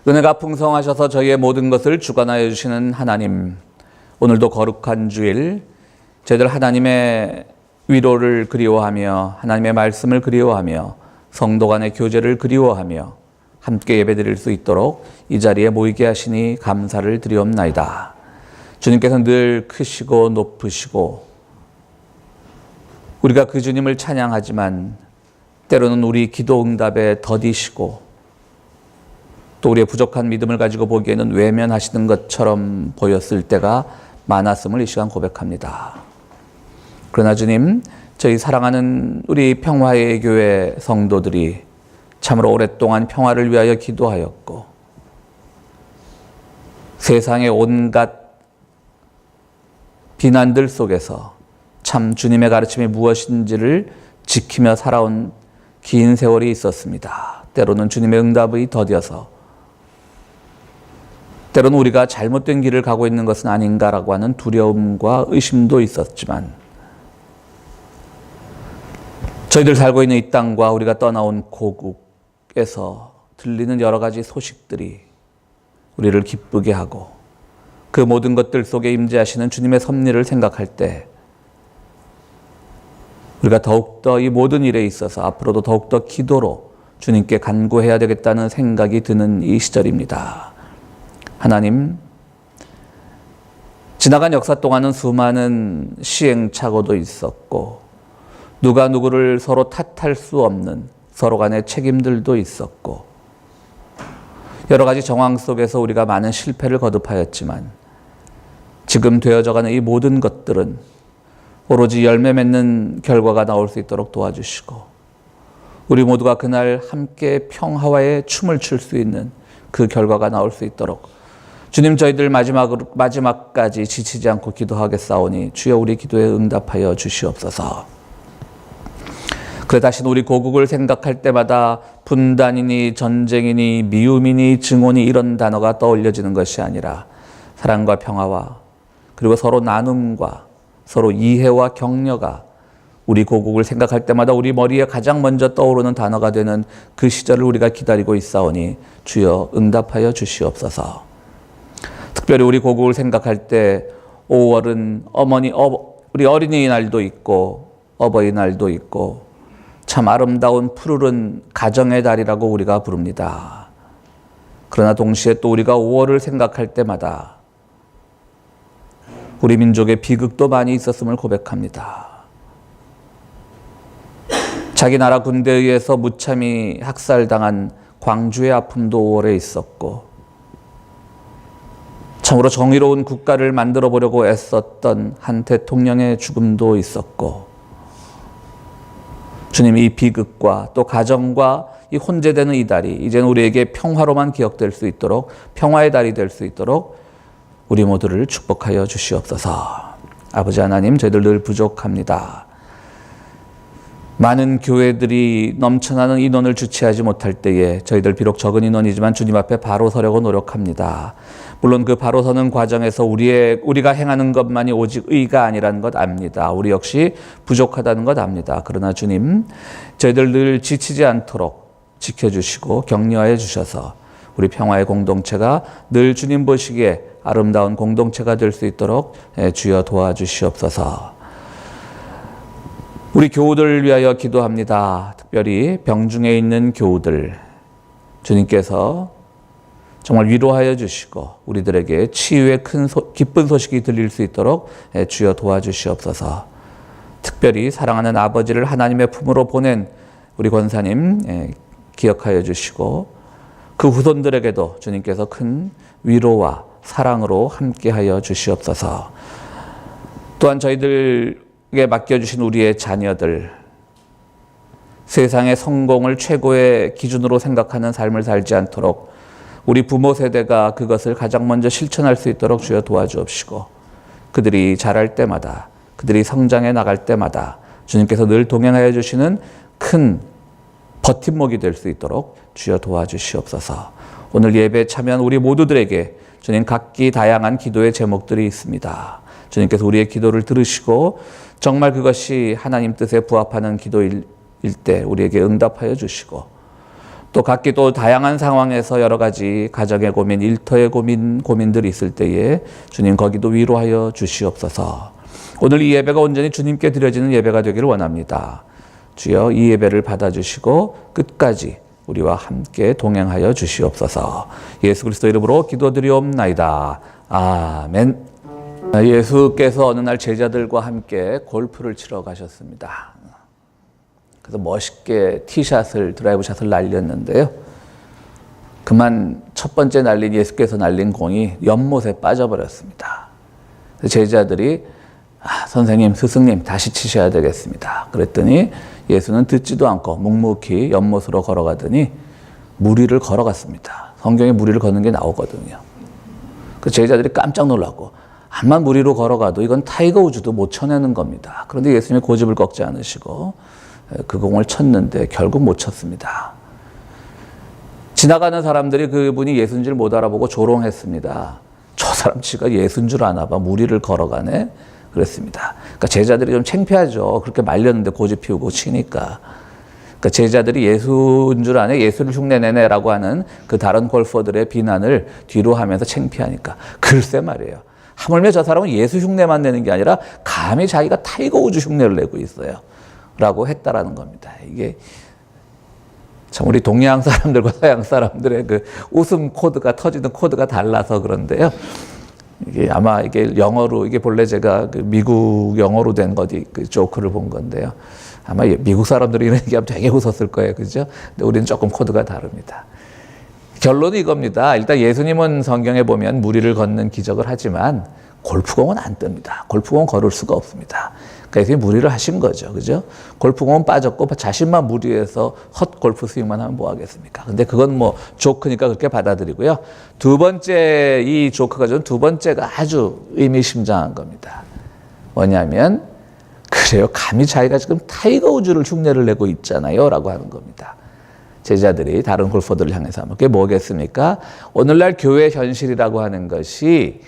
은혜가 풍성하셔서 저희의 모든 것을 주관하여 주시는 하나님, 오늘도 거룩한 주일 저희들 하나님의 위로를 그리워하며 하나님의 말씀을 그리워하며 성도 간의 교제를 그리워하며 함께 예배드릴 수 있도록 이 자리에 모이게 하시니 감사를 드리옵나이다. 주님께서 늘 크시고 높으시고 우리가 그 주님을 찬양하지만 때로는 우리 기도 응답에 더디시고 또 우리의 부족한 믿음을 가지고 보기에는 외면하시는 것처럼 보였을 때가 많았음을 이 시간 고백합니다. 그러나 주님, 저희 사랑하는 우리 평화의 교회 성도들이 참으로 오랫동안 평화를 위하여 기도하였고 세상의 온갖 비난들 속에서 참 주님의 가르침이 무엇인지를 지키며 살아온 긴 세월이 있었습니다. 때로는 주님의 응답이 더뎌서 때로는 우리가 잘못된 길을 가고 있는 것은 아닌가라고 하는 두려움과 의심도 있었지만 저희들 살고 있는 이 땅과 우리가 떠나온 고국에서 들리는 여러 가지 소식들이 우리를 기쁘게 하고 그 모든 것들 속에 임재하시는 주님의 섭리를 생각할 때 우리가 더욱더 이 모든 일에 있어서 앞으로도 더욱더 기도로 주님께 간구해야 되겠다는 생각이 드는 이 시절입니다. 하나님, 지나간 역사 동안은 수많은 시행착오도 있었고 누가 누구를 서로 탓할 수 없는 서로 간의 책임들도 있었고 여러 가지 정황 속에서 우리가 많은 실패를 거듭하였지만 지금 되어져가는 이 모든 것들은 오로지 열매 맺는 결과가 나올 수 있도록 도와주시고 우리 모두가 그날 함께 평화와의 춤을 출 수 있는 그 결과가 나올 수 있도록 주님, 저희들 마지막까지 지치지 않고 기도하겠사오니 주여 우리 기도에 응답하여 주시옵소서. 그래 다시 우리 고국을 생각할 때마다 분단이니 전쟁이니 미움이니 증오니 이런 단어가 떠올려지는 것이 아니라 사랑과 평화와 그리고 서로 나눔과 서로 이해와 격려가 우리 고국을 생각할 때마다 우리 머리에 가장 먼저 떠오르는 단어가 되는 그 시절을 우리가 기다리고 있사오니 주여 응답하여 주시옵소서. 특별히 우리 고국을 생각할 때 5월은 우리 어린이날도 있고 어버이날도 있고 참 아름다운 푸르른 가정의 달이라고 우리가 부릅니다. 그러나 동시에 또 우리가 5월을 생각할 때마다 우리 민족의 비극도 많이 있었음을 고백합니다. 자기 나라 군대에 의해서 무참히 학살당한 광주의 아픔도 5월에 있었고 참으로 정의로운 국가를 만들어 보려고 애썼던 한 대통령의 죽음도 있었고 주님, 이 비극과 또 가정과 이 혼재되는 이 달이 이제는 우리에게 평화로만 기억될 수 있도록 평화의 달이 될 수 있도록 우리 모두를 축복하여 주시옵소서. 아버지 하나님, 저희들 늘 부족합니다. 많은 교회들이 넘쳐나는 인원을 주체하지 못할 때에 저희들 비록 적은 인원이지만 주님 앞에 바로 서려고 노력합니다. 물론 그 바로 서는 과정에서 우리가 행하는 것만이 오직 의가 아니라는 것 압니다. 우리 역시 부족하다는 것 압니다. 그러나 주님, 저희들 늘 지치지 않도록 지켜주시고 격려해 주셔서 우리 평화의 공동체가 늘 주님 보시기에 아름다운 공동체가 될 수 있도록 주여 도와주시옵소서. 우리 교우들을 위하여 기도합니다. 특별히 병중에 있는 교우들, 주님께서 정말 위로하여 주시고 우리들에게 치유의 기쁜 소식이 들릴 수 있도록 주여 도와주시옵소서. 특별히 사랑하는 아버지를 하나님의 품으로 보낸 우리 권사님 기억하여 주시고 그 후손들에게도 주님께서 큰 위로와 사랑으로 함께하여 주시옵소서. 또한 저희들에게 맡겨주신 우리의 자녀들, 세상의 성공을 최고의 기준으로 생각하는 삶을 살지 않도록 우리 부모 세대가 그것을 가장 먼저 실천할 수 있도록 주여 도와주옵시고 그들이 자랄 때마다 그들이 성장해 나갈 때마다 주님께서 늘 동행하여 주시는 큰 버팀목이 될 수 있도록 주여 도와주시옵소서. 오늘 예배에 참여한 우리 모두들에게 주님 각기 다양한 기도의 제목들이 있습니다. 주님께서 우리의 기도를 들으시고 정말 그것이 하나님 뜻에 부합하는 기도일 때 우리에게 응답하여 주시고 또 각기 또 다양한 상황에서 여러 가지 가정의 고민, 일터의 고민들이 있을 때에 주님 거기도 위로하여 주시옵소서. 오늘 이 예배가 온전히 주님께 드려지는 예배가 되기를 원합니다. 주여 이 예배를 받아주시고 끝까지 우리와 함께 동행하여 주시옵소서. 예수 그리스도 이름으로 기도드리옵나이다. 아멘. 예수께서 어느 날 제자들과 함께 골프를 치러 가셨습니다. 그래서 멋있게 티샷을, 드라이브샷을 날렸는데요. 그만 첫 번째 날린 예수께서 날린 공이 연못에 빠져버렸습니다. 제자들이 선생님, 스승님 다시 치셔야 되겠습니다. 그랬더니 예수는 듣지도 않고 묵묵히 연못으로 걸어가더니 무리를 걸어갔습니다. 성경에 무리를 걷는 게 나오거든요. 그 제자들이 깜짝 놀랐고 암만 무리로 걸어가도 이건 타이거 우즈도 못 쳐내는 겁니다. 그런데 예수님이 고집을 꺾지 않으시고 그 공을 쳤는데 결국 못 쳤습니다. 지나가는 사람들이 그분이 예수인 줄 못 알아보고 조롱했습니다. 저 사람 지가 예수인 줄 아나 봐. 무리를 걸어가네. 그랬습니다. 그러니까 제자들이 좀 창피하죠. 그렇게 말렸는데 고집 피우고 치니까. 그러니까 제자들이 예수인 줄 아네, 예수를 흉내내네라고 하는 그 다른 골퍼들의 비난을 뒤로 하면서 창피하니까. 글쎄 말이에요. 하물며 저 사람은 예수 흉내만 내는 게 아니라 감히 자기가 타이거 우즈 흉내를 내고 있어요. 라고 했다라는 겁니다. 이게 참 우리 동양 사람들과 서양 사람들의 그 웃음 코드가 터지는 코드가 달라서 그런데요. 이게 아마 이게 영어로, 이게 본래 제가 그 미국 영어로 된 거디 그 조크를 본 건데요. 아마 미국 사람들이 이런 얘기하면 되게 웃었을 거예요. 그죠? 근데 우리는 조금 코드가 다릅니다. 결론은 이겁니다. 일단 예수님은 성경에 보면 무리를 걷는 기적을 하지만 골프공은 안 뜹니다. 골프공은 걸을 수가 없습니다. 그러니까 예수님이 무리를 하신 거죠. 그죠? 골프공은 빠졌고 자신만 무리해서 헛 골프 스윙만 하면 뭐 하겠습니까? 근데 그건 뭐 조크니까 그렇게 받아들이고요. 두 번째, 이 조크가 준 두 번째가 아주 의미심장한 겁니다. 뭐냐면, 그래요. 감히 자기가 지금 타이거 우즈를 흉내를 내고 있잖아요. 라고 하는 겁니다. 제자들이 다른 골퍼들을 향해서 하면 그게 뭐겠습니까? 오늘날 교회 현실이라고 하는 것이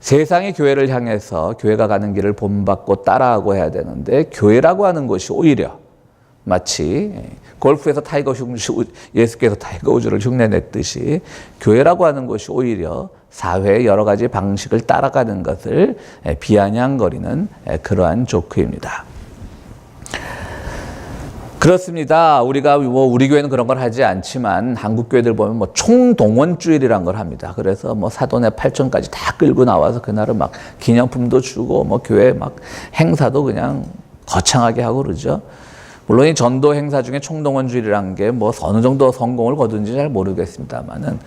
세상이 교회를 향해서 교회가 가는 길을 본받고 따라하고 해야 되는데 교회라고 하는 것이 오히려 마치 골프에서 예수께서 타이거 우즈를 흉내냈듯이 교회라고 하는 것이 오히려 사회의 여러 가지 방식을 따라가는 것을 비아냥거리는 그러한 조크입니다. 그렇습니다. 우리가 우리 교회는 그런 걸 하지 않지만 한국 교회들 보면 총동원주일이란 걸 합니다. 그래서 사돈의 8촌까지 다 끌고 나와서 그날은 막 기념품도 주고 교회 막 행사도 그냥 거창하게 하고 그러죠. 물론 이 전도 행사 중에 총동원주일이란 게 어느 정도 성공을 거둔지 잘 모르겠습니다만은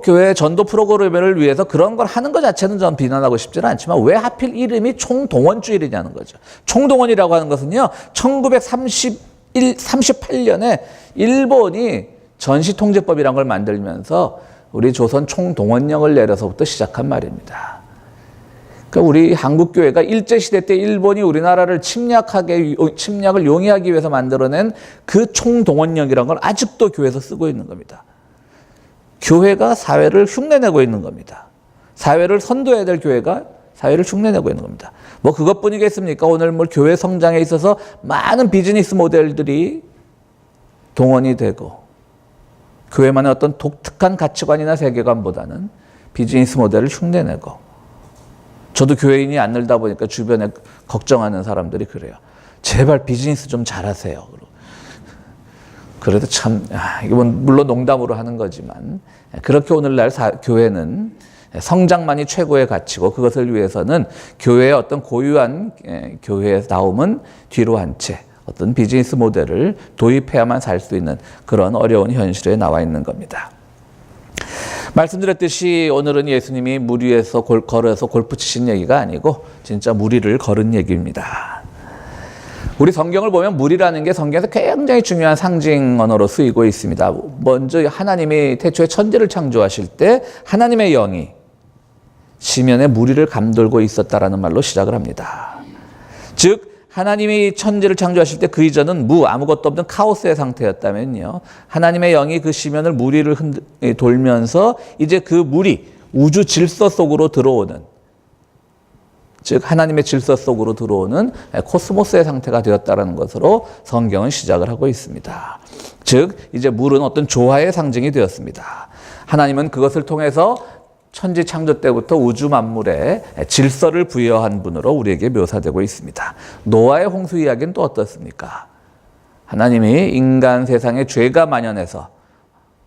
교회 전도 프로그램을 위해서 그런 걸 하는 것 자체는 전 비난하고 싶지는 않지만 왜 하필 이름이 총동원주일이냐는 거죠. 총동원이라고 하는 것은요, 1938년에 일본이 전시통제법이란 걸 만들면서 우리 조선 총동원령을 내려서부터 시작한 말입니다. 그러니까 우리 한국교회가 일제시대 때 일본이 우리나라를 침략을 용이하기 위해서 만들어낸 그 총동원령이란 걸 아직도 교회에서 쓰고 있는 겁니다. 교회가 사회를 흉내내고 있는 겁니다. 사회를 선도해야 될 교회가 사회를 흉내내고 있는 겁니다. 그것뿐이겠습니까? 오늘 교회 성장에 있어서 많은 비즈니스 모델들이 동원이 되고 교회만의 어떤 독특한 가치관이나 세계관보다는 비즈니스 모델을 흉내내고 저도 교회인이 안 늘다 보니까 주변에 걱정하는 사람들이 그래요. 제발 비즈니스 좀 잘하세요. 그래도 참, 이건 물론 농담으로 하는 거지만, 그렇게 오늘날 교회는 성장만이 최고의 가치고 그것을 위해서는 교회의 어떤 고유한 교회다움은 뒤로 한 채 어떤 비즈니스 모델을 도입해야만 살 수 있는 그런 어려운 현실에 나와 있는 겁니다. 말씀드렸듯이 오늘은 예수님이 무리에서 걸어서 골프 치신 얘기가 아니고 진짜 무리를 걸은 얘기입니다. 우리 성경을 보면 무리라는 게 성경에서 굉장히 중요한 상징 언어로 쓰이고 있습니다. 먼저 하나님이 태초에 천지를 창조하실 때 하나님의 영이 지면에 무리를 감돌고 있었다라는 말로 시작을 합니다. 즉 하나님이 천지를 창조하실 때 그 이전은 아무것도 없는 카오스의 상태였다면요. 하나님의 영이 그 시면을 무리를 돌면서 이제 그 무리, 우주 질서 속으로 들어오는 즉 하나님의 질서 속으로 들어오는 코스모스의 상태가 되었다는 것으로 성경은 시작을 하고 있습니다. 즉 이제 물은 어떤 조화의 상징이 되었습니다. 하나님은 그것을 통해서 천지 창조 때부터 우주 만물에 질서를 부여한 분으로 우리에게 묘사되고 있습니다. 노아의 홍수 이야기는 또 어떻습니까? 하나님이 인간 세상에 죄가 만연해서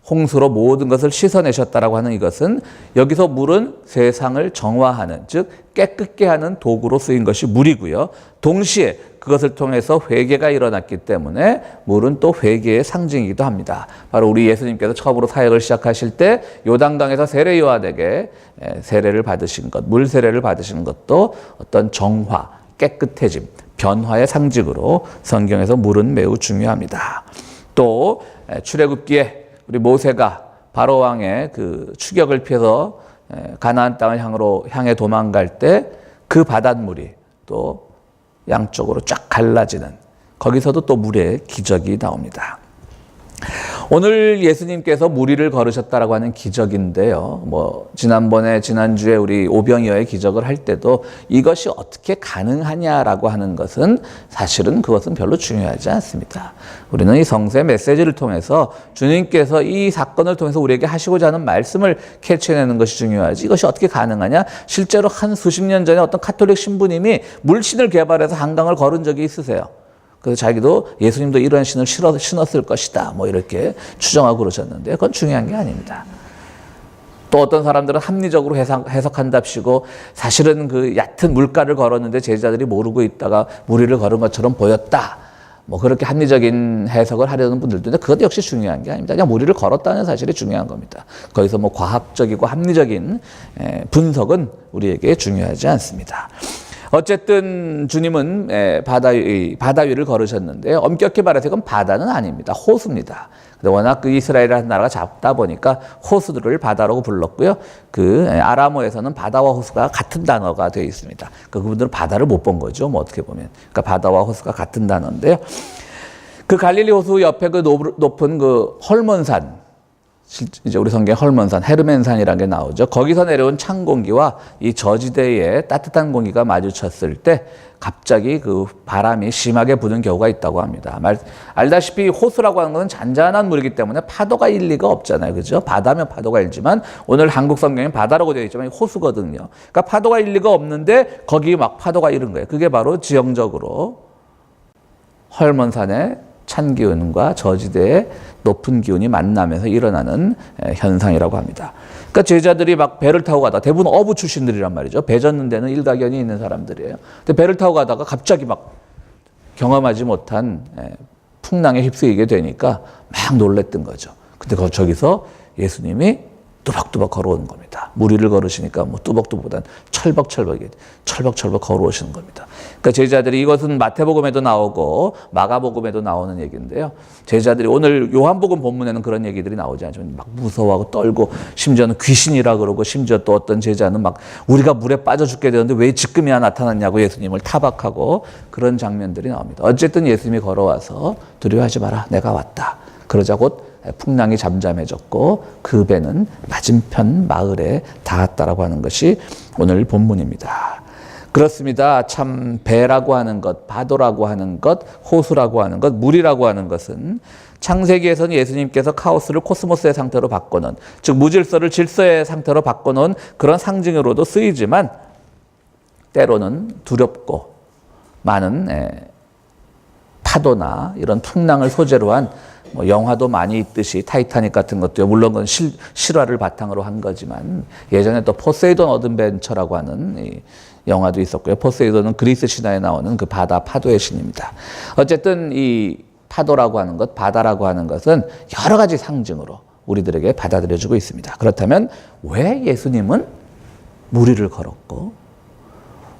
홍수로 모든 것을 씻어내셨다라고 하는 이것은 여기서 물은 세상을 정화하는, 즉 깨끗게 하는 도구로 쓰인 것이 물이고요. 동시에 그것을 통해서 회개가 일어났기 때문에 물은 또 회개의 상징이기도 합니다. 바로 우리 예수님께서 처음으로 사역을 시작하실 때 요단강에서 세례 요한에게 세례를 받으신 것, 물 세례를 받으신 것도 어떤 정화, 깨끗해짐, 변화의 상징으로 성경에서 물은 매우 중요합니다. 또 출애굽기에 우리 모세가 바로 왕의 그 추격을 피해서 가나안 땅을 향해 도망갈 때 그 바닷물이 또 양쪽으로 쫙 갈라지는, 거기서도 또 물의 기적이 나옵니다. 오늘 예수님께서 무리를 걸으셨다라고 하는 기적인데요. 지난주에 우리 오병이어의 기적을 할 때도 이것이 어떻게 가능하냐라고 하는 것은 사실은 그것은 별로 중요하지 않습니다. 우리는 이 성서의 메시지를 통해서 주님께서 이 사건을 통해서 우리에게 하시고자 하는 말씀을 캐치해내는 것이 중요하지, 이것이 어떻게 가능하냐? 실제로 한 수십 년 전에 어떤 카톨릭 신부님이 물신을 개발해서 한강을 걸은 적이 있으세요. 그래서 자기도 예수님도 이런 신을 신었을 것이다, 이렇게 추정하고 그러셨는데 그건 중요한 게 아닙니다. 또 어떤 사람들은 합리적으로 해석한답시고 사실은 그 얕은 물가를 걸었는데 제자들이 모르고 있다가 무리를 걸은 것처럼 보였다, 그렇게 합리적인 해석을 하려는 분들도 있는데 그것 역시 중요한 게 아닙니다. 그냥 무리를 걸었다는 사실이 중요한 겁니다. 거기서 과학적이고 합리적인 분석은 우리에게 중요하지 않습니다. 어쨌든 주님은 바다 위를 걸으셨는데요. 엄격히 말해서 이건 바다는 아닙니다. 호수입니다. 워낙 그 이스라엘이라는 나라가 작다 보니까 호수들을 바다라고 불렀고요. 그 아람어에서는 바다와 호수가 같은 단어가 되어 있습니다. 그분들은 바다를 못 본 거죠. 어떻게 보면. 그러니까 바다와 호수가 같은 단어인데요. 그 갈릴리 호수 옆에 그 높은 그 헐몬산, 이제 우리 성경에 헐몬산, 헤르멘산이라는 게 나오죠. 거기서 내려온 찬 공기와 이 저지대의 따뜻한 공기가 마주쳤을 때 갑자기 그 바람이 심하게 부는 경우가 있다고 합니다. 알다시피 호수라고 하는 것은 잔잔한 물이기 때문에 파도가 일 리가 없잖아요. 그죠? 바다면 파도가 일지만 오늘 한국 성경엔 바다라고 되어 있지만 호수거든요. 그러니까 파도가 일 리가 없는데 거기 막 파도가 이른 거예요. 그게 바로 지형적으로 헐몬산의 찬 기운과 저지대의 높은 기운이 만나면서 일어나는 현상이라고 합니다. 그러니까 제자들이 막 배를 타고 가다가, 대부분 어부 출신들이란 말이죠. 배 젓는 데는 일가견이 있는 사람들이에요. 근데 배를 타고 가다가 갑자기 막 경험하지 못한 풍랑에 휩쓰이게 되니까 막 놀랬던 거죠. 근데 저기서 예수님이 뚜벅뚜벅 걸어오는 겁니다. 무리를 걸으시니까 뚜벅뚜벅보다는 철벅철벅 걸어오시는 겁니다. 그러니까 제자들이, 이것은 마태복음에도 나오고 마가복음에도 나오는 얘기인데요. 제자들이 오늘 요한복음 본문에는 그런 얘기들이 나오지 않지만 막 무서워하고 떨고, 심지어는 귀신이라 그러고, 심지어 또 어떤 제자는 막 우리가 물에 빠져 죽게 되는데 왜 지금이야 나타났냐고 예수님을 타박하고, 그런 장면들이 나옵니다. 어쨌든 예수님이 걸어와서 두려워하지 마라, 내가 왔다. 그러자 곧 풍랑이 잠잠해졌고 그 배는 맞은편 마을에 닿았다라고 하는 것이 오늘 본문입니다. 그렇습니다. 참 배라고 하는 것, 바도라고 하는 것, 호수라고 하는 것, 물이라고 하는 것은 창세기에서는 예수님께서 카오스를 코스모스의 상태로 바꿔놓은, 즉 무질서를 질서의 상태로 바꿔놓은 그런 상징으로도 쓰이지만 때로는 두렵고 많은 파도나 이런 풍랑을 소재로 한 영화도 많이 있듯이 타이타닉 같은 것도요. 물론 그건 실화를 바탕으로 한 거지만 예전에 또 포세이돈 어드벤처라고 하는 이 영화도 있었고요. 포세이돈은 그리스 신화에 나오는 그 바다 파도의 신입니다. 어쨌든 이 파도라고 하는 것, 바다라고 하는 것은 여러 가지 상징으로 우리들에게 받아들여지고 있습니다. 그렇다면 왜 예수님은 무리를 걸었고,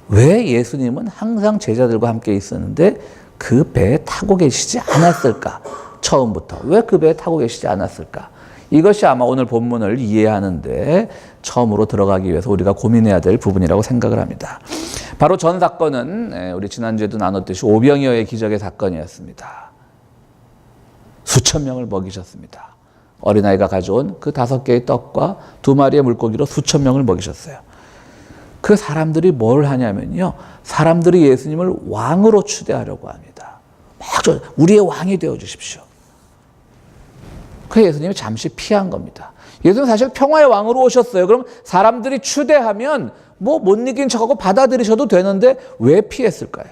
왜 예수님은 항상 제자들과 함께 있었는데 그 배에 타고 계시지 않았을까? 처음부터 왜 그 배에 타고 계시지 않았을까? 이것이 아마 오늘 본문을 이해하는데 처음으로 들어가기 위해서 우리가 고민해야 될 부분이라고 생각을 합니다. 바로 전 사건은 우리 지난주에도 나눴듯이 오병이어의 기적의 사건이었습니다. 수천 명을 먹이셨습니다. 어린아이가 가져온 그 5개의 떡과 2마리의 물고기로 수천 명을 먹이셨어요. 그 사람들이 뭘 하냐면요. 사람들이 예수님을 왕으로 추대하려고 합니다. 막 우리의 왕이 되어 주십시오. 그 예수님이 잠시 피한 겁니다. 예수님은 사실 평화의 왕으로 오셨어요. 그럼 사람들이 추대하면 뭐 못 이긴 척하고 받아들이셔도 되는데 왜 피했을까요?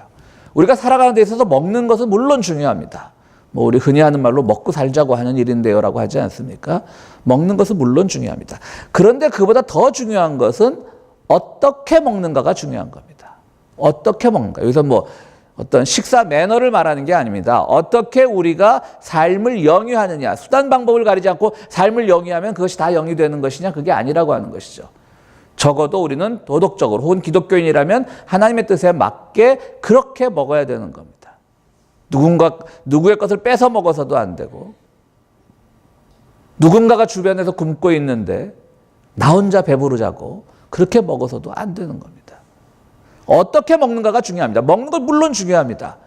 우리가 살아가는 데 있어서 먹는 것은 물론 중요합니다. 뭐 우리 흔히 하는 말로 먹고 살자고 하는 일인데요 라고 하지 않습니까? 먹는 것은 물론 중요합니다. 그런데 그보다 더 중요한 것은 어떻게 먹는가가 중요한 겁니다. 어떻게 먹는가. 여기서 뭐 어떤 식사 매너를 말하는 게 아닙니다. 어떻게 우리가 삶을 영위하느냐. 수단 방법을 가리지 않고 삶을 영위하면 그것이 다 영위 되는 것이냐. 그게 아니라고 하는 것이죠. 적어도 우리는 도덕적으로 혹은 기독교인이라면 하나님의 뜻에 맞게 그렇게 먹어야 되는 겁니다. 누구의 것을 뺏어 먹어서도 안 되고 누군가가 주변에서 굶고 있는데 나 혼자 배부르자고 그렇게 먹어서도 안 되는 겁니다. 어떻게 먹는가가 중요합니다. 먹는 건 물론 중요합니다.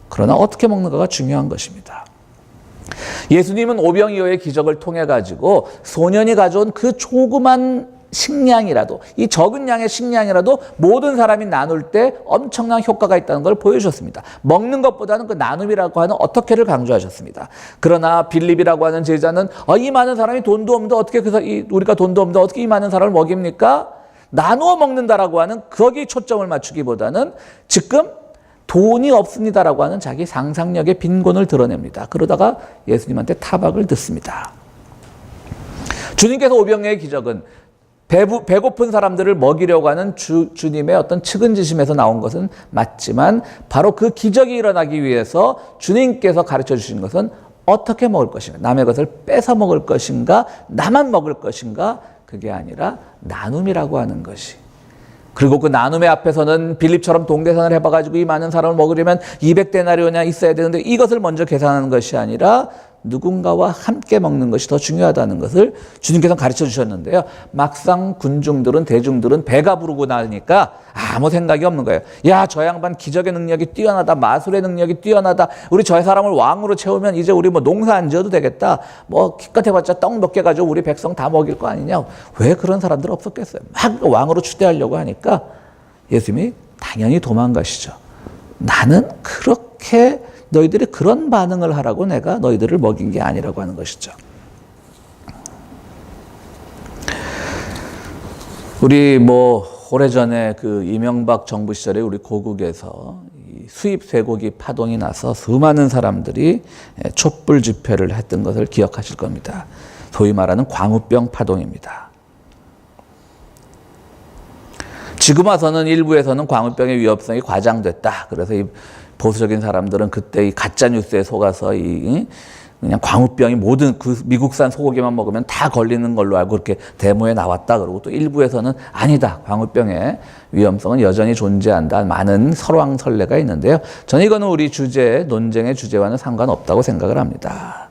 그러나 어떻게 먹는가가 중요한 것입니다. 예수님은 오병이어의 기적을 통해 가지고 소년이 가져온 그 조그만 식량이라도, 이 적은 양의 식량이라도 모든 사람이 나눌 때 엄청난 효과가 있다는 걸 보여주셨습니다. 먹는 것보다는 그 나눔이라고 하는 어떻게를 강조하셨습니다. 그러나 빌립이라고 하는 제자는 이 많은 사람이 돈도 없는데 어떻게 우리가 돈도 없는데 어떻게 이 많은 사람을 먹입니까? 나누어 먹는다라고 하는 거기에 초점을 맞추기보다는 지금 돈이 없습니다라고 하는 자기 상상력의 빈곤을 드러냅니다. 그러다가 예수님한테 타박을 듣습니다. 주님께서 오병이어의 기적은 배고픈 사람들을 먹이려고 하는 주님의 어떤 측은지심에서 나온 것은 맞지만 바로 그 기적이 일어나기 위해서 주님께서 가르쳐 주신 것은 어떻게 먹을 것인가, 남의 것을 뺏어 먹을 것인가, 나만 먹을 것인가, 그게 아니라 나눔이라고 하는 것이. 그리고 그 나눔의 앞에서는 빌립처럼 동계산을 해봐가지고 이 많은 사람을 먹으려면 200데나리온이나 있어야 되는데 이것을 먼저 계산하는 것이 아니라 누군가와 함께 먹는 것이 더 중요하다는 것을 주님께서 가르쳐 주셨는데요. 막상 대중들은 배가 부르고 나니까 아무 생각이 없는 거예요. 야, 저 양반 기적의 능력이 뛰어나다. 마술의 능력이 뛰어나다. 우리 저 사람을 왕으로 채우면 이제 우리 뭐 농사 안 지어도 되겠다. 뭐 기껏 해봤자 떡 몇 개 가지고 우리 백성 다 먹일 거 아니냐. 왜 그런 사람들 없었겠어요. 막 왕으로 추대하려고 하니까 예수님이 당연히 도망가시죠. 나는 그렇게 너희들이 그런 반응을 하라고 내가 너희들을 먹인 게 아니라고 하는 것이죠. 우리 오래전에 그 이명박 정부 시절에 우리 고국에서 이 수입 쇠고기 파동이 나서 수많은 사람들이 촛불 집회를 했던 것을 기억하실 겁니다. 소위 말하는 광우병 파동입니다. 지금 와서는 일부에서는 광우병의 위험성이 과장됐다. 그래서 이 보수적인 사람들은 그때 이 가짜 뉴스에 속아서 그냥 광우병이 모든 그 미국산 소고기만 먹으면 다 걸리는 걸로 알고 그렇게 데모에 나왔다. 그러고 또 일부에서는 아니다. 광우병의 위험성은 여전히 존재한다. 많은 설왕설래가 있는데요. 저는 이거는 우리 논쟁의 주제와는 상관없다고 생각을 합니다.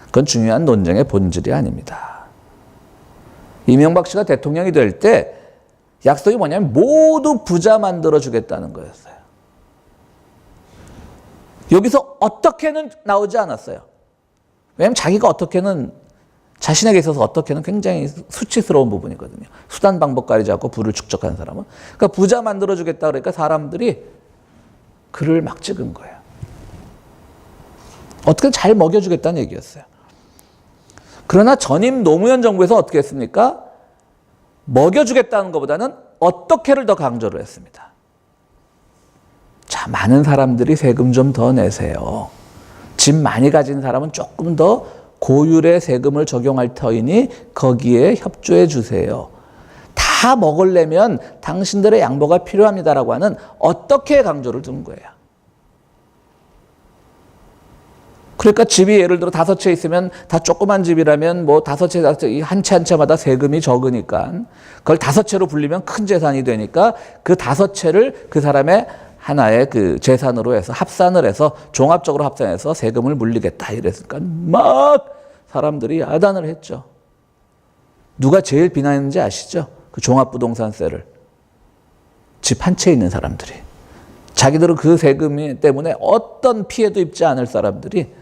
그건 중요한 논쟁의 본질이 아닙니다. 이명박 씨가 대통령이 될 때 약속이 뭐냐면 모두 부자 만들어주겠다는 거였어요. 여기서 어떻게는 나오지 않았어요. 왜냐하면 자기가 어떻게는 자신에게 있어서 어떻게는 굉장히 수치스러운 부분이거든요. 수단 방법 가리지 않고 부를 축적하는 사람은. 그러니까 부자 만들어주겠다 그러니까 사람들이 글을 막 찍은 거예요. 어떻게 잘 먹여주겠다는 얘기였어요. 그러나 전임 노무현 정부에서 어떻게 했습니까? 먹여주겠다는 것보다는 어떻게를 더 강조를 했습니다. 자, 많은 사람들이 세금 좀 더 내세요. 집 많이 가진 사람은 조금 더 고율의 세금을 적용할 터이니 거기에 협조해 주세요. 다 먹으려면 당신들의 양보가 필요합니다라고 하는 어떻게 강조를 둔 거예요. 그러니까 집이 예를 들어 5채 있으면 다 조그만 집이라면 뭐 5채, 한 채 한 채마다 세금이 적으니까 그걸 5채로 불리면 큰 재산이 되니까 그 5채를 그 사람의 하나의 그 재산으로 해서 합산을 해서 종합적으로 합산해서 세금을 물리겠다 이랬으니까 막 사람들이 야단을 했죠. 누가 제일 비난했는지 아시죠? 그 종합부동산세를. 집 한 채 있는 사람들이. 자기들은 그 세금 때문에 어떤 피해도 입지 않을 사람들이.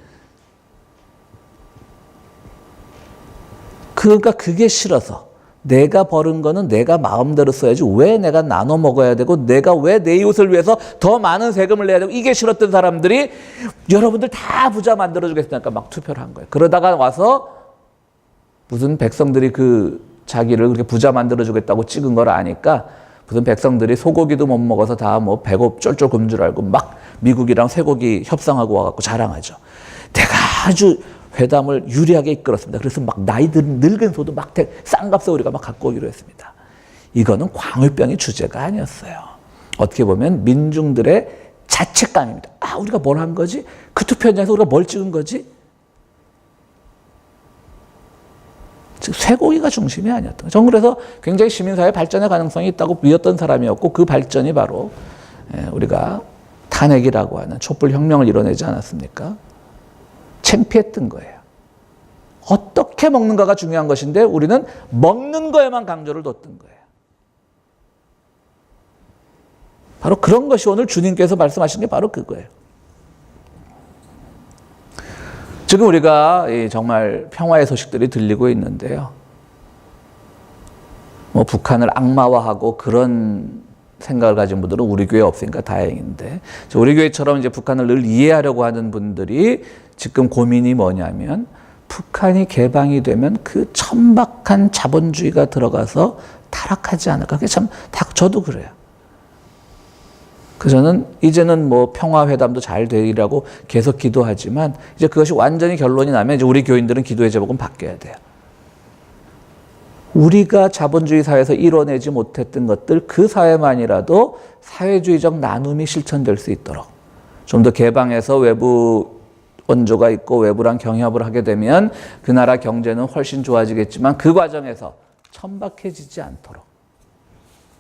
그러니까 그게 싫어서 내가 벌은 거는 내가 마음대로 써야지 왜 내가 나눠 먹어야 되고 내가 왜 내 이웃을 위해서 더 많은 세금을 내야 되고 이게 싫었던 사람들이 여러분들 다 부자 만들어주겠으니까 막 투표를 한 거예요. 그러다가 와서 무슨 백성들이 그 자기를 그렇게 부자 만들어주겠다고 찍은 걸 아니까 무슨 백성들이 소고기도 못 먹어서 다 뭐 배고 쫄쫄 굶는 줄 알고 막 미국이랑 쇠고기 협상하고 와갖고 자랑하죠. 내가 아주 회담을 유리하게 이끌었습니다. 그래서 막 나이 든 늙은 소도 막 싼값에 우리가 막 갖고 오기로 했습니다. 이거는 광우병이 주제가 아니었어요. 어떻게 보면 민중들의 자책감입니다. 아, 우리가 뭘 한 거지? 그 투표 현장에서 우리가 뭘 찍은 거지? 즉 쇠고기가 중심이 아니었던 거죠. 저는 그래서 굉장히 시민사회 발전의 가능성이 있다고 믿었던 사람이었고 그 발전이 바로 우리가 탄핵이라고 하는 촛불혁명을 이뤄내지 않았습니까? 창피했던 거예요. 어떻게 먹는가가 중요한 것인데 우리는 먹는 거에만 강조를 뒀던 거예요. 바로 그런 것이 오늘 주님께서 말씀하신 게 바로 그거예요. 지금 우리가 정말 평화의 소식들이 들리고 있는데요. 뭐 북한을 악마화하고 그런 생각을 가진 분들은 우리 교회 없으니까 다행인데, 우리 교회처럼 이제 북한을 늘 이해하려고 하는 분들이 지금 고민이 뭐냐면 북한이 개방이 되면 그 천박한 자본주의가 들어가서 타락하지 않을까. 그게 참, 저도 그래요. 그래서 저는 이제는 뭐 평화회담도 잘 되리라고 계속 기도하지만 이제 그것이 완전히 결론이 나면 이제 우리 교인들은 기도의 제목은 바뀌어야 돼요. 우리가 자본주의 사회에서 이뤄내지 못했던 것들 그 사회만이라도 사회주의적 나눔이 실천될 수 있도록 좀 더 개방해서 외부 원조가 있고 외부랑 경협을 하게 되면 그 나라 경제는 훨씬 좋아지겠지만 그 과정에서 천박해지지 않도록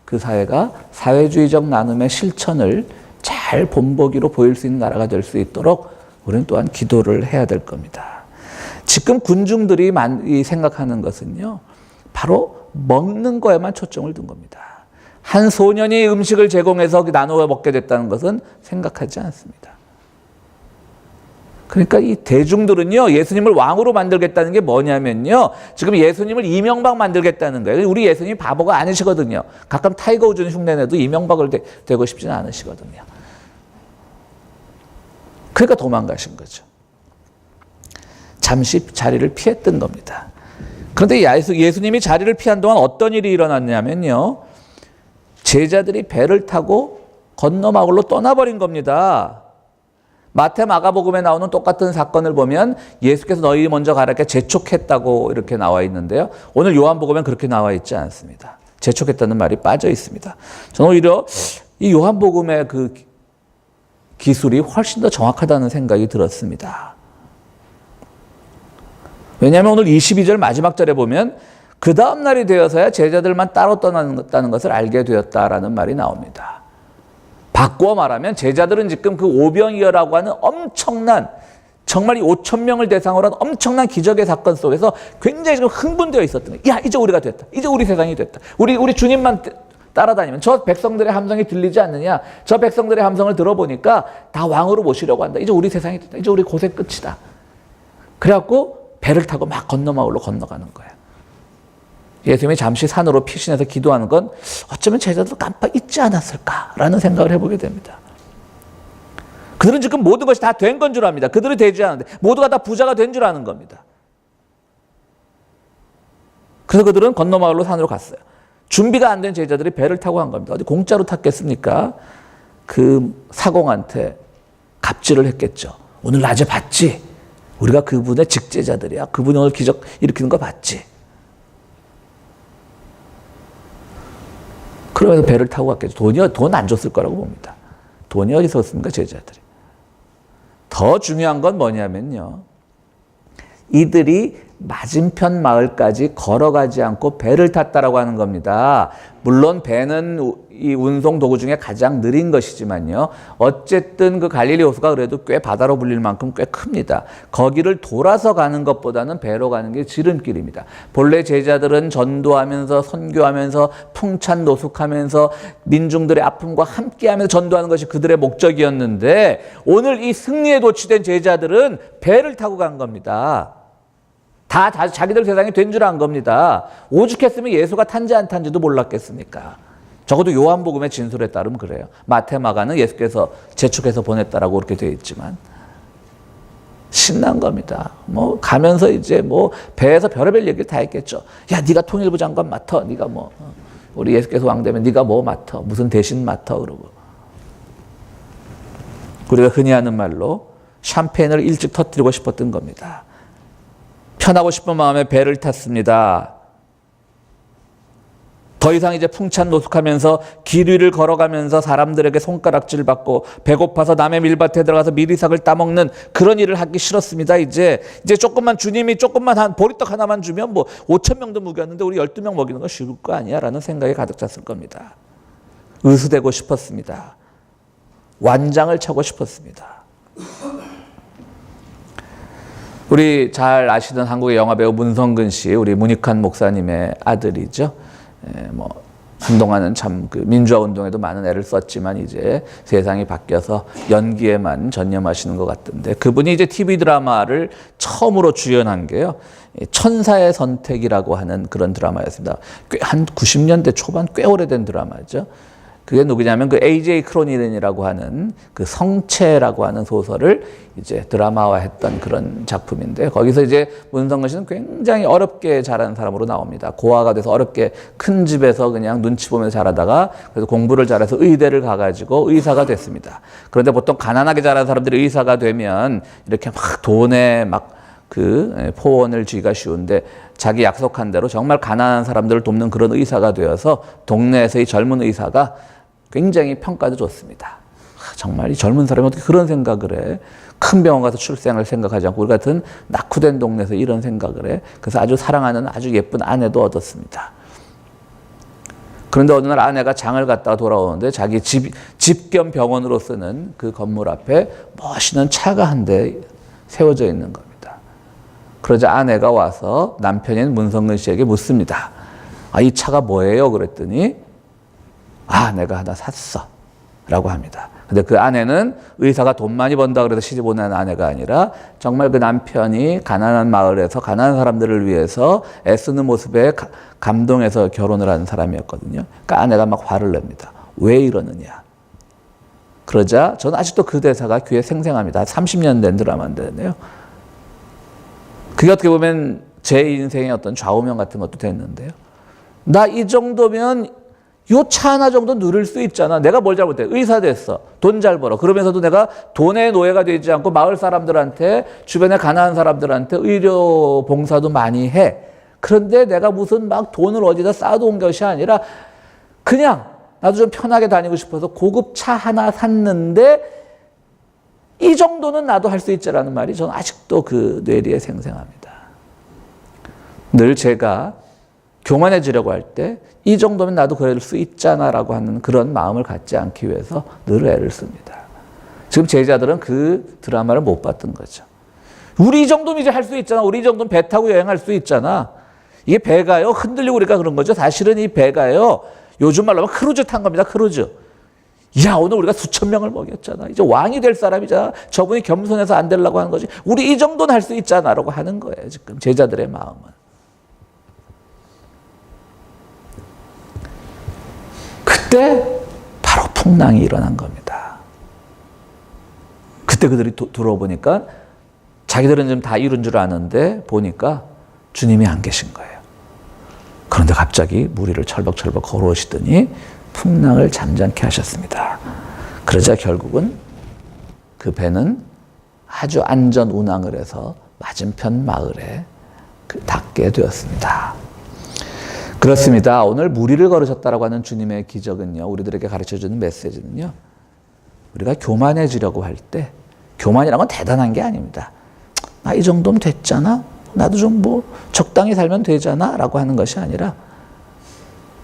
그 사회가 사회주의적 나눔의 실천을 잘 본보기로 보일 수 있는 나라가 될 수 있도록 우리는 또한 기도를 해야 될 겁니다. 지금 군중들이 생각하는 것은요, 바로 먹는 거에만 초점을 둔 겁니다. 한 소년이 음식을 제공해서 나누어 먹게 됐다는 것은 생각하지 않습니다. 그러니까 이 대중들은요, 예수님을 왕으로 만들겠다는 게 뭐냐면요, 지금 예수님을 이명박 만들겠다는 거예요. 우리 예수님이 바보가 아니시거든요. 가끔 타이거 우즈 흉내내도 이명박을 되고 싶지는 않으시거든요. 그러니까 도망가신 거죠. 잠시 자리를 피했던 겁니다. 그런데 예수님이 자리를 피한 동안 어떤 일이 일어났냐면요, 제자들이 배를 타고 건너 마을로 떠나버린 겁니다. 마태 마가복음에 나오는 똑같은 사건을 보면 예수께서 너희 먼저 가라께 재촉했다고 이렇게 나와 있는데요, 오늘 요한복음엔 그렇게 나와 있지 않습니다. 재촉했다는 말이 빠져 있습니다. 저는 오히려 이 요한복음의 그 기술이 훨씬 더 정확하다는 생각이 들었습니다. 왜냐하면 오늘 22절 마지막 절에 보면 그 다음 날이 되어서야 제자들만 따로 떠났다는 것을 알게 되었다라는 말이 나옵니다. 바꾸어 말하면 제자들은 지금 그 오병이어라고 하는 엄청난, 정말 이 5천 명을 대상으로 한 엄청난 기적의 사건 속에서 굉장히 지금 흥분되어 있었던 거예요. 야, 이제 우리가 됐다. 이제 우리 세상이 됐다. 우리 주님만 따라다니면 저 백성들의 함성이 들리지 않느냐. 저 백성들의 함성을 들어보니까 다 왕으로 모시려고 한다. 이제 우리 세상이 됐다. 이제 우리 고생 끝이다. 그래갖고 배를 타고 막 건너 마을로 건너가는 거예요. 예수님이 잠시 산으로 피신해서 기도하는 건 어쩌면 제자들도 깜빡 잊지 않았을까라는 생각을 해보게 됩니다. 그들은 지금 모든 것이 다 된 건 줄 압니다. 그들이 되지 않은데 모두가 다 부자가 된 줄 아는 겁니다. 그래서 그들은 건너 마을로 산으로 갔어요. 준비가 안 된 제자들이 배를 타고 간 겁니다. 어디 공짜로 탔겠습니까? 그 사공한테 갑질을 했겠죠. 오늘 낮에 봤지? 우리가 그분의 직제자들이야. 그분이 오늘 기적 일으키는 거 봤지? 그러면서 배를 타고 갔겠죠. 돈 안 줬을 거라고 봅니다. 돈이 어디서 왔습니까, 제자들이? 더 중요한 건 뭐냐면요, 이들이 맞은편 마을까지 걸어가지 않고 배를 탔다라고 하는 겁니다. 물론 배는 이 운송 도구 중에 가장 느린 것이지만요, 어쨌든 그 갈릴리 호수가 그래도 꽤 바다로 불릴 만큼 꽤 큽니다. 거기를 돌아서 가는 것보다는 배로 가는 게 지름길입니다. 본래 제자들은 전도하면서 선교하면서 풍찬 노숙하면서 민중들의 아픔과 함께하면서 전도하는 것이 그들의 목적이었는데 오늘 이 승리에 도취된 제자들은 배를 타고 간 겁니다. 다 자기들 세상이 된 줄 안 겁니다. 오죽했으면 예수가 탄지 안 탄지도 몰랐겠습니까? 적어도 요한복음의 진술에 따르면 그래요. 마태, 마가는 예수께서 재촉해서 보냈다라고 그렇게 되어 있지만 신난 겁니다. 뭐 가면서 이제 뭐 배에서 별의별 얘기를 다 했겠죠. 야, 네가 통일부 장관 맡아. 네가 뭐 우리 예수께서 왕 되면 네가 뭐 맡아. 무슨 대신 맡아 그러고. 우리가 흔히 하는 말로 샴페인을 일찍 터뜨리고 싶었던 겁니다. 편하고 싶은 마음에 배를 탔습니다. 더 이상 이제 풍찬노숙하면서 길 위를 걸어가면서 사람들에게 손가락질 받고 배고파서 남의 밀밭에 들어가서 미리삭을 따먹는 그런 일을 하기 싫었습니다. 이제 조금만 주님이 조금만 한 보리떡 하나만 주면 뭐 5,000명도 먹였는데 우리 12명 먹이는 거 쉬울 거 아니야 라는 생각이 가득 찼을 겁니다. 의수되고 싶었습니다. 완장을 차고 싶었습니다. 우리 잘 아시던 한국의 영화배우 문성근 씨, 우리 문익환 목사님의 아들이죠. 뭐 한동안은 참 그 민주화 운동에도 많은 애를 썼지만 이제 세상이 바뀌어서 연기에만 전념하시는 것 같던데, 그분이 이제 TV 드라마를 처음으로 주연한 게요, 천사의 선택이라고 하는 그런 드라마였습니다. 꽤 한 90년대 초반, 꽤 오래된 드라마죠. 그게 누구냐면 그 A.J. 크로니른이라고 하는 그 성체라고 하는 소설을 이제 드라마화했던 그런 작품인데, 거기서 이제 문성근 씨는 굉장히 어렵게 자란 사람으로 나옵니다. 고아가 돼서 어렵게 큰 집에서 그냥 눈치 보면서 자라다가 그래서 공부를 잘해서 의대를 가가지고 의사가 됐습니다. 그런데 보통 가난하게 자란 사람들이 의사가 되면 이렇게 막 돈에 막 그 포원을 쥐기가 쉬운데, 자기 약속한 대로 정말 가난한 사람들을 돕는 그런 의사가 되어서 동네에서의 젊은 의사가 굉장히 평가도 좋습니다. 정말 이 젊은 사람이 어떻게 그런 생각을 해? 큰 병원 가서 출생을 생각하지 않고 우리 같은 낙후된 동네에서 이런 생각을 해? 그래서 아주 사랑하는 아주 예쁜 아내도 얻었습니다. 그런데 어느 날 아내가 장을 갔다가 돌아오는데 자기 집 겸 병원으로 쓰는 그 건물 앞에 멋있는 차가 한 대 세워져 있는 겁니다. 그러자 아내가 와서 남편인 문성근 씨에게 묻습니다. 아, 이 차가 뭐예요? 그랬더니 아, 내가 하나 샀어 라고 합니다. 근데 그 아내는 의사가 돈 많이 번다 그래서 시집 오는 아내가 아니라 정말 그 남편이 가난한 마을에서 가난한 사람들을 위해서 애쓰는 모습에 감동해서 결혼을 한 사람이었거든요. 그러니까 아내가 막 화를 냅니다. 왜 이러느냐. 그러자 저는 아직도 그 대사가 귀에 생생합니다. 30년 된 드라마인데요. 그게 어떻게 보면 제 인생의 어떤 좌우명 같은 것도 됐는데요. 나 이 정도면 요 차 하나 정도 누릴 수 있잖아. 내가 뭘 잘못해? 의사 됐어. 돈 잘 벌어. 그러면서도 내가 돈의 노예가 되지 않고 마을 사람들한테, 주변의 가난한 사람들한테 의료 봉사도 많이 해. 그런데 내가 무슨 막 돈을 어디다 쌓아놓은 것이 아니라 그냥 나도 좀 편하게 다니고 싶어서 고급 차 하나 샀는데 이 정도는 나도 할 수 있지라는 말이 저는 아직도 그 뇌리에 생생합니다. 늘 제가 교만해지려고 할 때 이 정도면 나도 그럴 수 있잖아라고 하는 그런 마음을 갖지 않기 위해서 늘 애를 씁니다. 지금 제자들은 그 드라마를 못 봤던 거죠. 우리 이 정도면 이제 할 수 있잖아. 우리 이 정도면 배 타고 여행할 수 있잖아. 이게 배가요, 흔들리고 그러니까 그런 거죠. 사실은 이 배가요, 요즘 말로 하면 크루즈 탄 겁니다. 크루즈. 야, 오늘 우리가 수천 명을 먹였잖아. 이제 왕이 될 사람이잖아. 저분이 겸손해서 안 되려고 하는 거지. 우리 이 정도는 할 수 있잖아 라고 하는 거예요. 지금 제자들의 마음은. 그때 바로 풍랑이 일어난 겁니다. 그때 그들이 들어보니까 자기들은 좀 다 이룬 줄 아는데 보니까 주님이 안 계신 거예요. 그런데 갑자기 물 위를 철벅철벅 걸어오시더니 풍랑을 잠잠케 하셨습니다. 그러자 결국은 그 배는 아주 안전 운항을 해서 맞은편 마을에 닿게 되었습니다. 그렇습니다. 오늘 물 위를 걸으셨다라고 하는 주님의 기적은요, 우리들에게 가르쳐주는 메시지는요, 우리가 교만해지려고 할 때, 교만이라는 건 대단한 게 아닙니다. 나 이 정도면 됐잖아? 나도 좀 뭐 적당히 살면 되잖아? 라고 하는 것이 아니라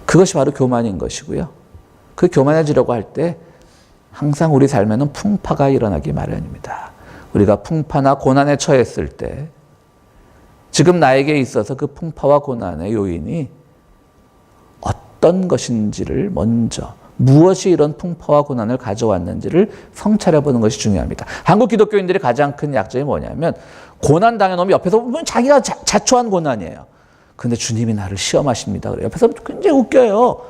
그것이 바로 교만인 것이고요. 그 교만해지려고 할 때 항상 우리 삶에는 풍파가 일어나기 마련입니다. 우리가 풍파나 고난에 처했을 때 지금 나에게 있어서 그 풍파와 고난의 요인이 어떤 것인지를 먼저, 무엇이 이런 풍파와 고난을 가져왔는지를 성찰해 보는 것이 중요합니다. 한국 기독교인들이 가장 큰 약점이 뭐냐면 고난 당해놓으면 옆에서 보면 자기가 자초한 고난이에요. 근데 주님이 나를 시험하십니다. 그래요. 옆에서 굉장히 웃겨요.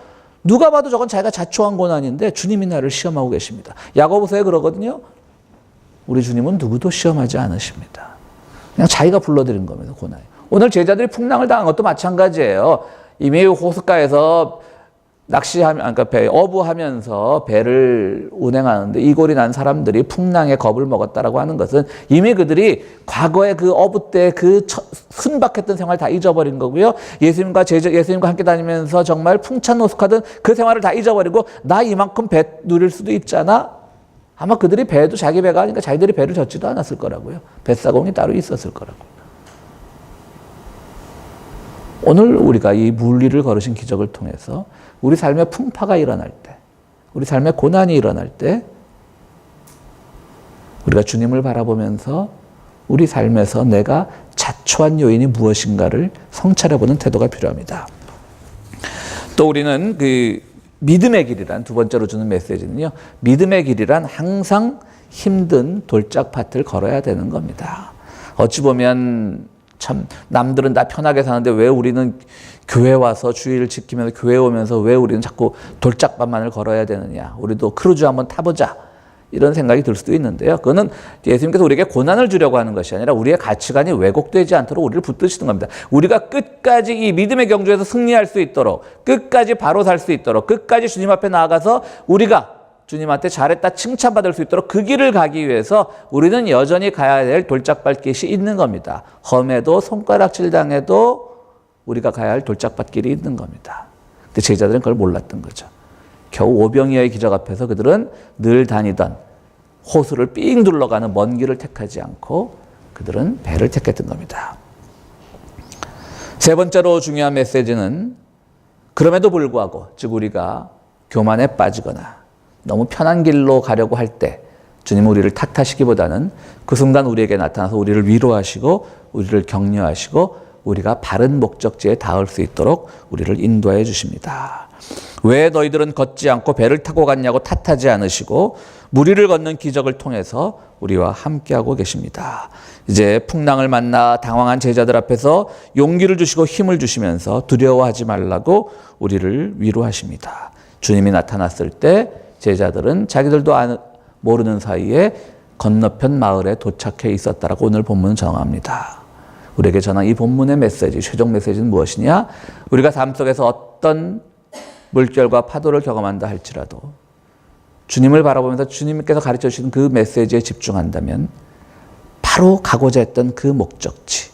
누가 봐도 저건 자기가 자초한 고난인데 주님이 나를 시험하고 계십니다. 야고보서에 그러거든요. 우리 주님은 누구도 시험하지 않으십니다. 그냥 자기가 불러들인 겁니다. 고난이. 오늘 제자들이 풍랑을 당한 것도 마찬가지예요. 이미 호숫가에서 그러니까 어부하면서 배를 운행하는데 이골이 난 사람들이 풍랑에 겁을 먹었다라고 하는 것은 이미 그들이 과거에 그 어부 때 그 순박했던 생활 다 잊어버린 거고요. 예수님과 함께 다니면서 정말 풍찬 호숫가든 그 생활을 다 잊어버리고 나 이만큼 배 누릴 수도 있잖아. 아마 그들이 배도 자기 배가 아니니까 자기들이 배를 젓지도 않았을 거라고요. 뱃사공이 따로 있었을 거라고. 오늘 우리가 이 물리를 걸으신 기적을 통해서 우리 삶의 풍파가 일어날 때, 우리 삶의 고난이 일어날 때 우리가 주님을 바라보면서 우리 삶에서 내가 자초한 요인이 무엇인가를 성찰해보는 태도가 필요합니다. 또 우리는 그 믿음의 길이란 두 번째로 주는 메시지는요. 믿음의 길이란 항상 힘든 돌짝밭을 걸어야 되는 겁니다. 어찌 보면 참 남들은 다 편하게 사는데 왜 우리는 교회 와서 주의를 지키면서 교회 오면서 왜 우리는 자꾸 돌짝밭만을 걸어야 되느냐. 우리도 크루즈 한번 타보자. 이런 생각이 들 수도 있는데요. 그거는 예수님께서 우리에게 고난을 주려고 하는 것이 아니라 우리의 가치관이 왜곡되지 않도록 우리를 붙드시는 겁니다. 우리가 끝까지 이 믿음의 경주에서 승리할 수 있도록, 끝까지 바로 살 수 있도록, 끝까지 주님 앞에 나아가서 우리가 주님한테 잘했다 칭찬받을 수 있도록 그 길을 가기 위해서 우리는 여전히 가야 될 돌짝밭길이 있는 겁니다. 험해도 손가락질 당해도 우리가 가야 할 돌짝밭길이 있는 겁니다. 근데 제자들은 그걸 몰랐던 거죠. 겨우 오병이어의 기적 앞에서 그들은 늘 다니던 호수를 삥 둘러가는 먼 길을 택하지 않고 그들은 배를 택했던 겁니다. 세 번째로 중요한 메시지는 그럼에도 불구하고 즉 우리가 교만에 빠지거나 너무 편한 길로 가려고 할 때 주님은 우리를 탓하시기보다는 그 순간 우리에게 나타나서 우리를 위로하시고 우리를 격려하시고 우리가 바른 목적지에 닿을 수 있도록 우리를 인도해 주십니다. 왜 너희들은 걷지 않고 배를 타고 갔냐고 탓하지 않으시고 무리를 걷는 기적을 통해서 우리와 함께하고 계십니다. 이제 풍랑을 만나 당황한 제자들 앞에서 용기를 주시고 힘을 주시면서 두려워하지 말라고 우리를 위로하십니다. 주님이 나타났을 때 제자들은 자기들도 모르는 사이에 건너편 마을에 도착해 있었다라고 오늘 본문은 정합니다. 우리에게 전한 이 본문의 메시지, 최종 메시지는 무엇이냐? 우리가 삶 속에서 어떤 물결과 파도를 경험한다 할지라도 주님을 바라보면서 주님께서 가르쳐 주신 그 메시지에 집중한다면 바로 가고자 했던 그 목적지,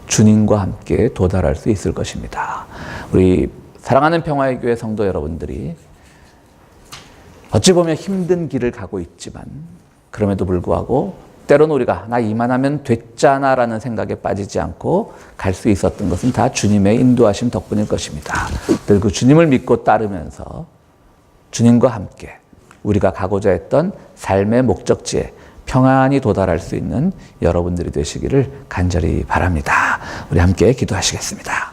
주님과 함께 도달할 수 있을 것입니다. 우리 사랑하는 평화의 교회 성도 여러분들이 어찌 보면 힘든 길을 가고 있지만 그럼에도 불구하고 때로는 우리가 나 이만하면 됐잖아라는 생각에 빠지지 않고 갈 수 있었던 것은 다 주님의 인도하심 덕분일 것입니다. 늘 그 주님을 믿고 따르면서 주님과 함께 우리가 가고자 했던 삶의 목적지에 평안히 도달할 수 있는 여러분들이 되시기를 간절히 바랍니다. 우리 함께 기도하시겠습니다.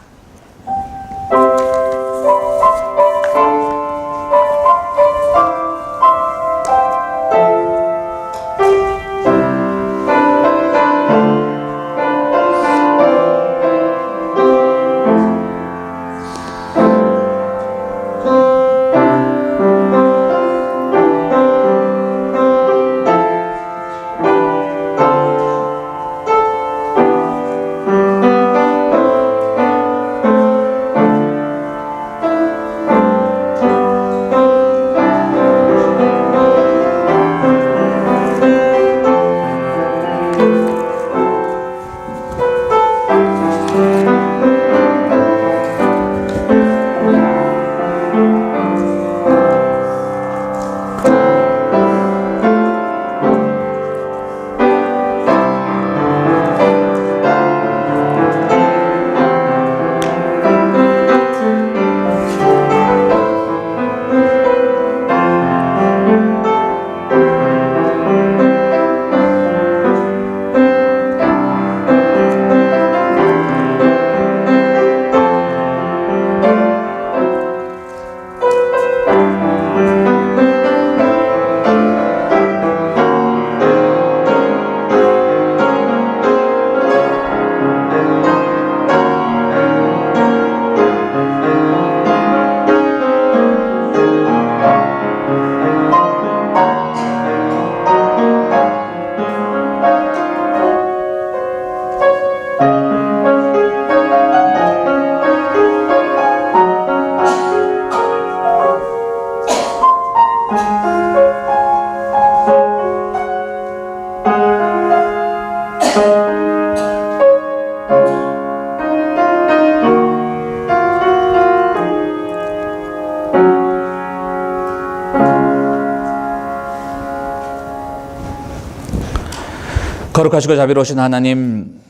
거룩하시고 자비로우신 하나님,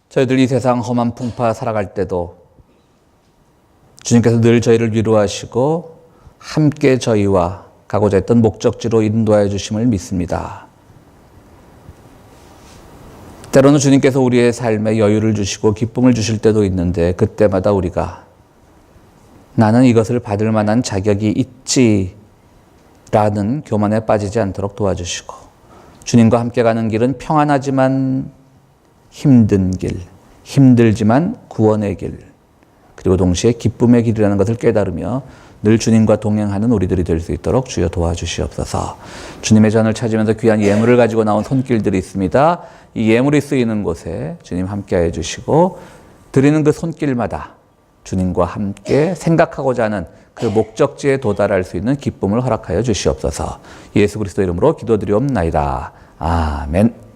저희들 이 세상 험한 풍파 살아갈 때도 주님께서 늘 저희를 위로하시고 함께 저희와 가고자 했던 목적지로 인도하여 주심을 믿습니다. 때로는 주님께서 우리의 삶에 여유를 주시고 기쁨을 주실 때도 있는데 그때마다 우리가 나는 이것을 받을 만한 자격이 있지라는 교만에 빠지지 않도록 도와주시고 주님과 함께 가는 길은 평안하지만 힘든 길, 힘들지만 구원의 길, 그리고 동시에 기쁨의 길이라는 것을 깨달으며 늘 주님과 동행하는 우리들이 될 수 있도록 주여 도와주시옵소서. 주님의 전을 찾으면서 귀한 예물을 가지고 나온 손길들이 있습니다. 이 예물이 쓰이는 곳에 주님 함께해 주시고 드리는 그 손길마다 주님과 함께 생각하고자 하는 그 목적지에 도달할 수 있는 기쁨을 허락하여 주시옵소서. 예수 그리스도 이름으로 기도드리옵나이다. 아멘.